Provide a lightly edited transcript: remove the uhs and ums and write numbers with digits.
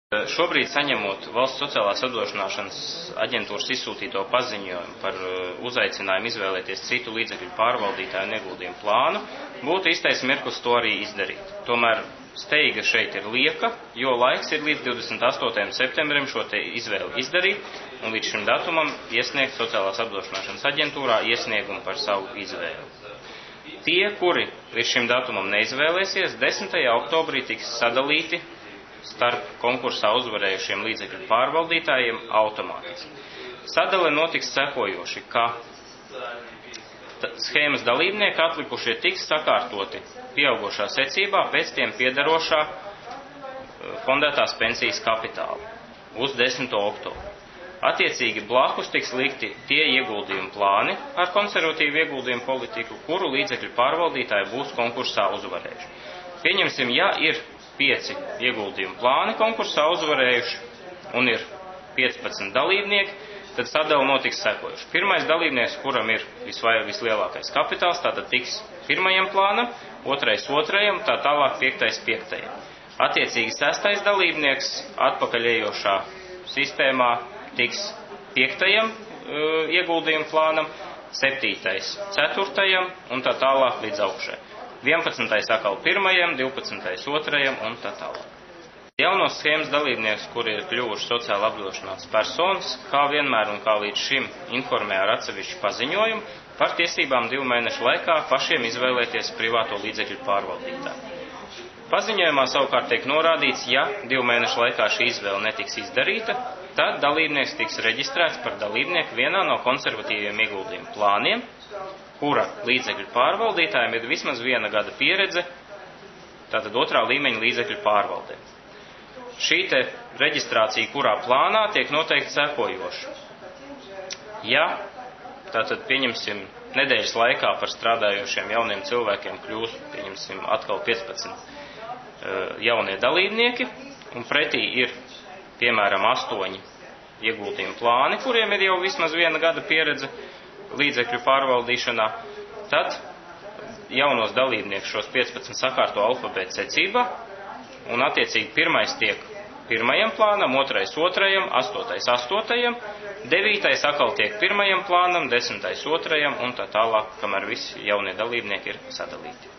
Šobrīd, saņemot Valsts sociālās apdrošināšanas aģentūras izsūtīto paziņojumu par uzaicinājumu izvēlēties citu līdzekļu pārvaldītāju un ieguldījumu plānu, būtu īstais mirklis to arī izdarīt. Tomēr steiga šeit ir lieka, jo laiks ir līdz 28. septembrim šo te izvēli izdarīt un līdz šim datumam iesniegt Sociālās apdrošināšanas aģentūrā iesniegumu par savu izvēli. Tie, kuri līdz šim datumam neizvēlēsies, 10. oktobrī tiks sadalīti starp konkursā uzvarējušiem līdzekļu pārvaldītājiem automātiski. Sadale notiks sekojoši, ka schēmas dalībnieki atlikušie tiks sakārtoti pieaugošā secībā pēc tiem piederošā fondētās pensijas kapitāla uz 10. oktobru. Attiecīgi blakus tiks likti tie ieguldījumu plāni ar konservatīvu ieguldījumu politiku, kuru līdzekļu pārvaldītāji būs konkursā uzvarējuši. Pieņemsim, ja ir 5 ieguldījumu plāni konkursā uzvarējuši un ir 15 dalībnieki, tad sadala notiks sekojuši. Pirmais dalībnieks, kuram ir vislielākais kapitāls, tātad tiks pirmajam plānam, otrais otrajam, tā tālāk piektais piektajam. Attiecīgi 6. dalībnieks atpakaļējošā sistēmā tiks 5. ieguldījumu plānam, 7. 4. un tā tālāk līdz augšai. 11. atkal 1., 12. 2. un tā tālāk. Jaunos schēmas dalībnieks, kuri ir kļuvuši sociāli apdrošinātas personas, kā vienmēr un kā līdz šim informē ar atsevišķu paziņojumu par tiesībām 2 mēnešu laikā pašiem izvēlēties privāto līdzekļu pārvaldītāju. Paziņojumā savukārt tiek norādīts, ja 2 mēnešu laikā šī izvēle netiks izdarīta, tad dalībnieks tiks reģistrēts par dalībnieku vienā no konservatīviem ieguldījumu plāniem, kura līdzekļu pārvaldītājiem ir vismaz 1 gada pieredze, tātad 2. līmeņa līdzekļu pārvaldē. Šī te reģistrācija, kurā plānā, tiek noteikti sekojoša. Ja, tātad pieņemsim, nedēļas laikā par strādājošiem jauniem cilvēkiem kļūs, pieņemsim, atkal 15 jaunie dalībnieki, un pretī ir, piemēram, 8 ieguldījumu plāni, kuriem ir jau vismaz 1 gada pieredze līdzekļu pārvaldīšanā, tad jaunos dalībniekus šos 15 sakārto alfabēta secībā, un attiecīgi 1. tiek 1. plānam, 2. 2. 8. 8. 9. atkal tiek 1. plānam, 10. 2. un tā tālāk, kamēr visi jaunie dalībnieki ir sadalīti.